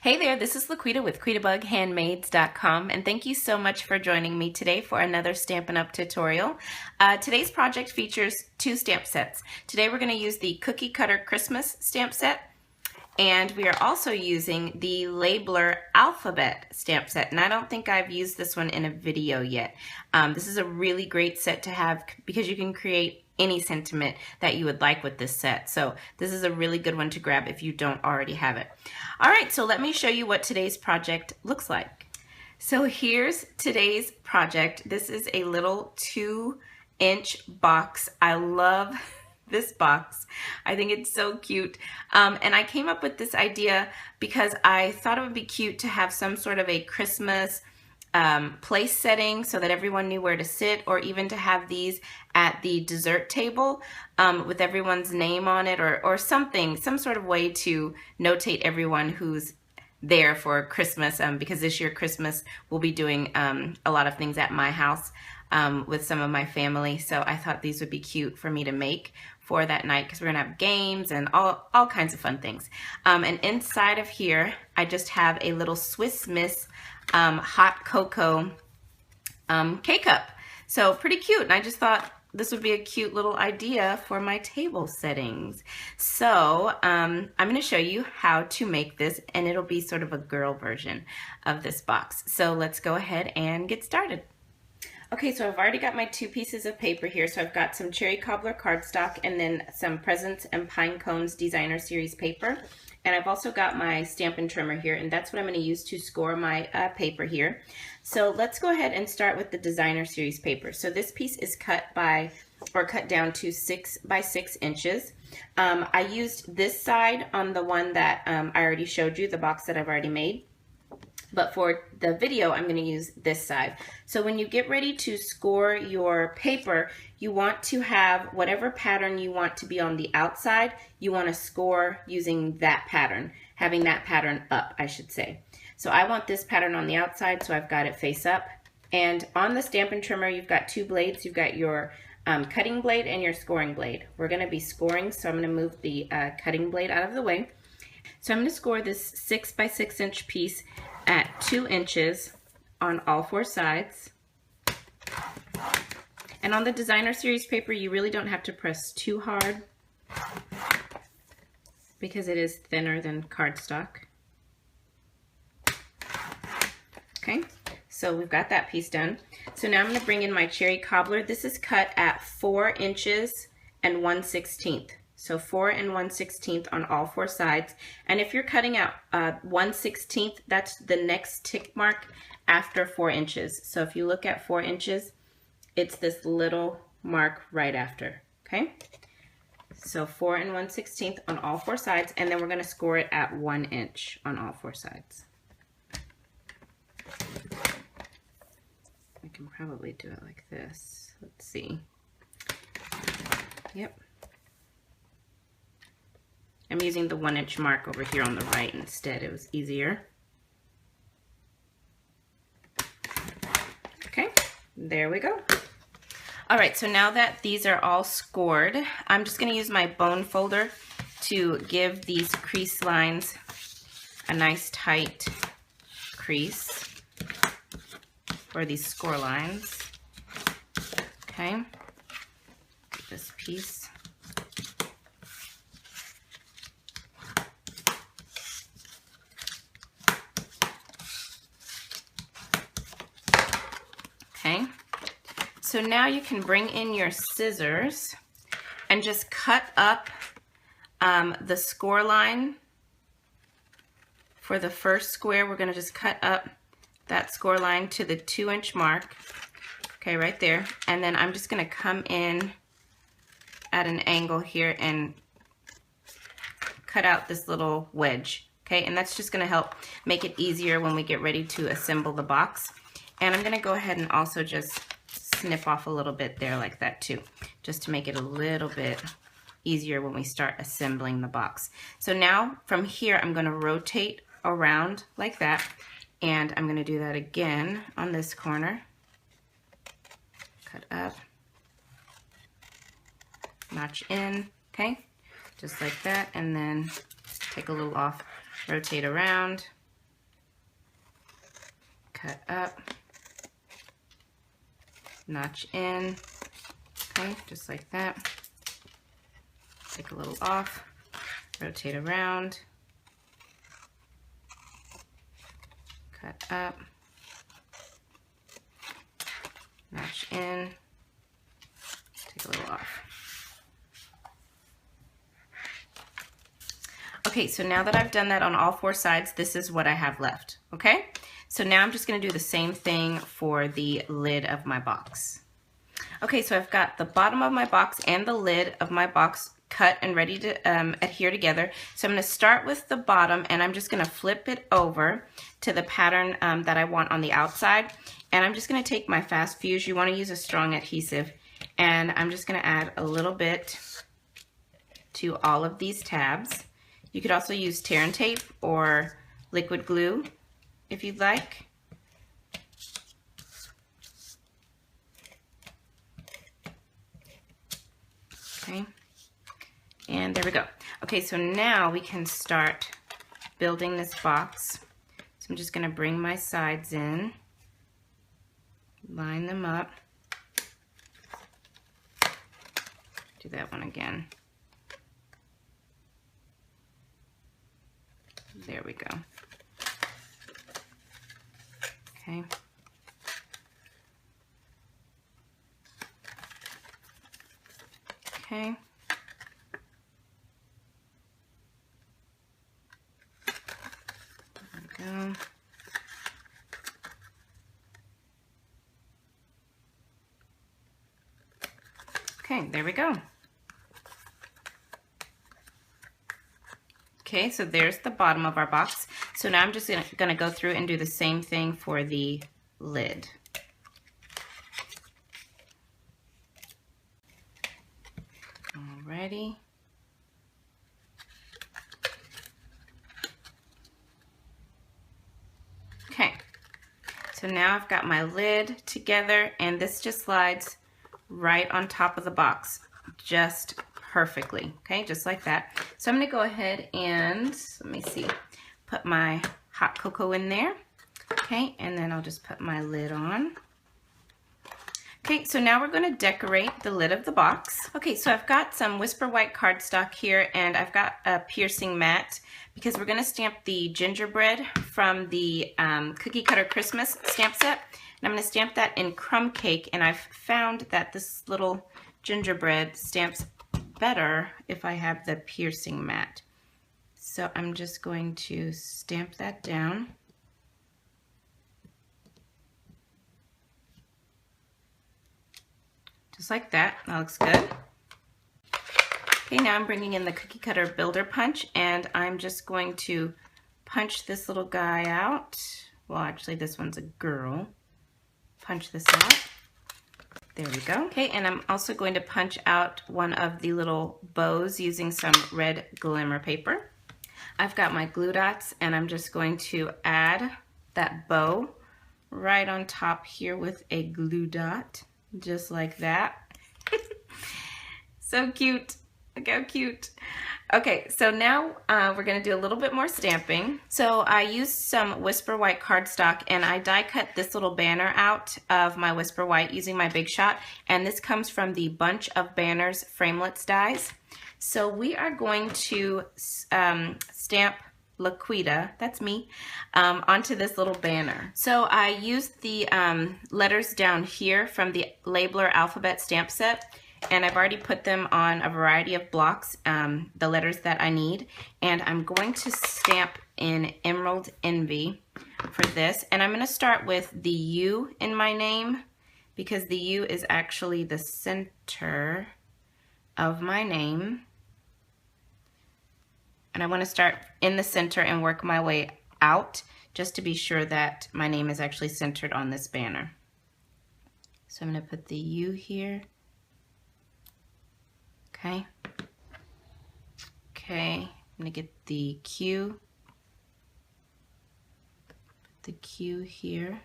Hey there, this is LaQuita with QuitaBugHandmaids.com, and thank you so much for joining me today for another Stampin' Up! Tutorial. Today's project features two stamp sets. Today we're going to use the Cookie Cutter Christmas stamp set, and we are also using the Labeler Alphabet stamp set, and I don't think I've used this one in a video yet. This is a really great set to have because you can create any sentiment that you would like with this set. So this is a really good one to grab if you don't already have it. All right, so let me show you what today's project looks like. So here's today's project. This is a little 2-inch box. I love this box. I think it's so cute. And I came up with this idea because I thought it would be cute to have some sort of a Christmas place setting so that everyone knew where to sit, or even to have these at the dessert table with everyone's name on it, or something, some sort of way to notate everyone who's there for Christmas, because this year Christmas we'll be doing a lot of things at my house with some of my family. So I thought these would be cute for me to make for that night, because we're gonna have games and all kinds of fun things. And inside of here I just have a little Swiss Miss hot cocoa K-cup. So pretty cute, and I just thought this would be a cute little idea for my table settings. So I'm going to show you how to make this, and it'll be sort of a girl version of this box. So let's go ahead and get started. Okay, so I've already got my 2 pieces of paper here. So I've got some cherry cobbler cardstock and then some Presents and Pine Cones Designer Series paper. And I've also got my Stampin' trimmer here, and that's what I'm going to use to score my paper here. So let's go ahead and start with the Designer Series paper. So this piece is cut down to 6 by 6 inches. I used this side on the one that I already showed you, the box that I've already made. But for the video, I'm going to use this side. So when you get ready to score your paper, you want to have whatever pattern you want to be on the outside, you want to score using that pattern, having that pattern up, I should say. So I want this pattern on the outside, so I've got it face up. And on the Stampin' trimmer, you've got 2 blades. You've got your cutting blade and your scoring blade. We're going to be scoring, so I'm going to move the cutting blade out of the way. So I'm going to score this 6 by 6 inch piece at 2 inches on all 4 sides. And on the Designer Series paper, you really don't have to press too hard because it is thinner than cardstock. Okay, so we've got that piece done. So now I'm going to bring in my cherry cobbler. This is cut at 4 inches and 1/16. So 4 and 1/16 on all 4 sides. And if you're cutting out 1/16, that's the next tick mark after 4 inches. So if you look at 4 inches, it's this little mark right after, okay? So 4 and 1/16 on all 4 sides, and then we're gonna score it at 1 inch on all 4 sides. I can probably do it like this. Let's see. Yep. I'm using the 1 inch mark over here on the right instead. It was easier. Okay, there we go. All right, so now that these are all scored, I'm just going to use my bone folder to give these crease lines a nice tight crease for these score lines. Okay, this piece. Okay, so now you can bring in your scissors and just cut up the score line for the first square. We're going to just cut up that score line to the 2 inch mark, okay, right there. And then I'm just going to come in at an angle here and cut out this little wedge, okay, and that's just going to help make it easier when we get ready to assemble the box. And I'm going to go ahead and also just snip off a little bit there like that too, just to make it a little bit easier when we start assembling the box. So now from here I'm going to rotate around like that, and I'm going to do that again on this corner. Cut up, notch in, okay, just like that, and then take a little off, rotate around, cut up, notch in, okay, just like that. Take a little off, rotate around, cut up, notch in, take a little off. Okay, so now that I've done that on all 4 sides, this is what I have left, okay? So now I'm just gonna do the same thing for the lid of my box. Okay, so I've got the bottom of my box and the lid of my box cut and ready to adhere together. So I'm gonna start with the bottom and I'm just gonna flip it over to the pattern that I want on the outside. And I'm just gonna take my Fast Fuse, you wanna use a strong adhesive, and I'm just gonna add a little bit to all of these tabs. You could also use tear and tape or liquid glue if you'd like. Okay, and there we go. Okay, so now we can start building this box. So I'm just gonna bring my sides in, line them up. Do that one again. There we go. Okay. Okay. There we go. Okay, there we go. Okay, so there's the bottom of our box. So now I'm just gonna go through and do the same thing for the lid. Alrighty. Okay, so now I've got my lid together and this just slides right on top of the box, just perfectly, okay, just like that. So I'm gonna go ahead and, let me see, put my hot cocoa in there, okay, and then I'll just put my lid on. Okay, so now we're gonna decorate the lid of the box. Okay, so I've got some Whisper White cardstock here and I've got a piercing mat because we're gonna stamp the gingerbread from the Cookie Cutter Christmas stamp set. And I'm gonna stamp that in crumb cake, and I've found that this little gingerbread stamps better if I have the piercing mat. So I'm just going to stamp that down. Just like that, that looks good. Okay, now I'm bringing in the Cookie Cutter Builder Punch, and I'm just going to punch this little guy out. Well, actually this one's a girl. Punch this out. There we go. Okay, and I'm also going to punch out one of the little bows using some red glimmer paper. I've got my glue dots and I'm just going to add that bow right on top here with a glue dot, just like that. So cute. Look how cute. Okay, so now we're gonna do a little bit more stamping. So I used some Whisper White cardstock and I die cut this little banner out of my Whisper White using my Big Shot, and this comes from the Bunch of Banners Framelits dies. So we are going to stamp LaQuita, that's me, onto this little banner. So I used the letters down here from the Labeler Alphabet stamp set, and I've already put them on a variety of blocks, the letters that I need, and I'm going to stamp in Emerald Envy for this, and I'm going to start with the U in my name because the U is actually the center of my name, and I want to start in the center and work my way out just to be sure that my name is actually centered on this banner. So I'm going to put the U here. Okay. Okay, I'm gonna get the Q. Put the Q here.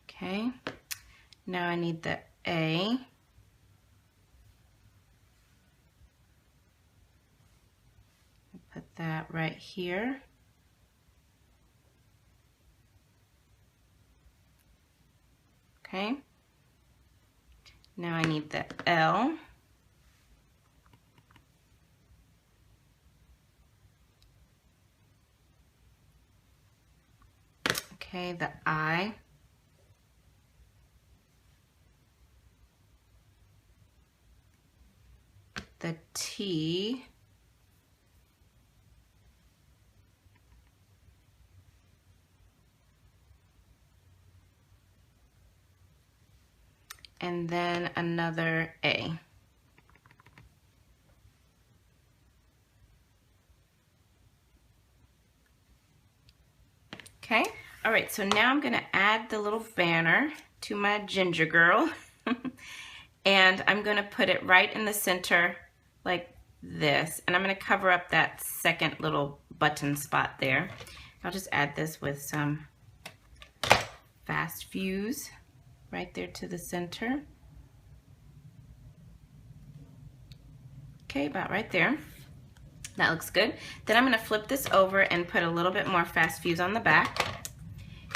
Okay. Now I need the A. Put that right right here. Okay. Now I need the L. Okay, the I. The T. And then another A. Okay, all right, so now I'm gonna add the little banner to my ginger girl. And I'm gonna put it right in the center like this. And I'm gonna cover up that second little button spot there. I'll just add this with some fast fuse right there to the center. Okay, about right there. That looks good. Then I'm gonna flip this over and put a little bit more fast fuse on the back.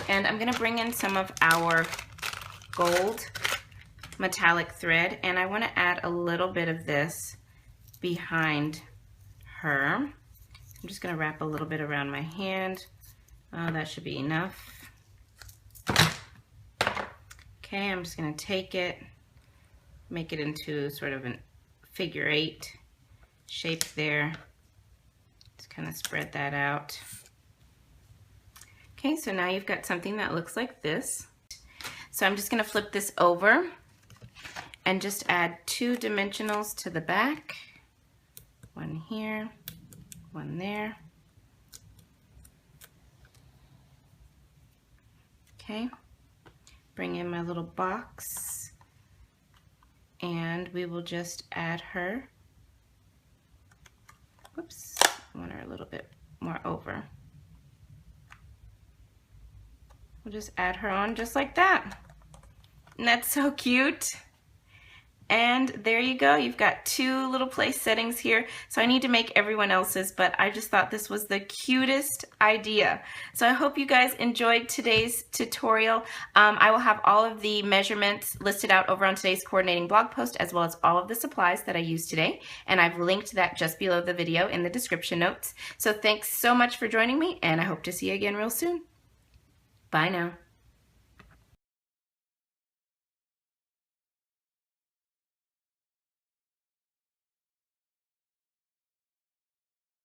And I'm gonna bring in some of our gold metallic thread, and I wanna add a little bit of this behind her. I'm just gonna wrap a little bit around my hand. That should be enough. Okay, I'm just gonna take it, make it into sort of a figure 8 shape there. Just kind of spread that out. Okay, so now you've got something that looks like this. So I'm just gonna flip this over and just add 2 dimensionals to the back. One here, one there. Okay, bring in my little box and we will just add her. Whoops, I want her a little bit more over. We'll just add her on just like that. And that's so cute. And there you go, you've got 2 little place settings here. So I need to make everyone else's, but I just thought this was the cutest idea. So I hope you guys enjoyed today's tutorial. I will have all of the measurements listed out over on today's coordinating blog post, as well as all of the supplies that I used today. And I've linked that just below the video in the description notes. So thanks so much for joining me, and I hope to see you again real soon. Bye now.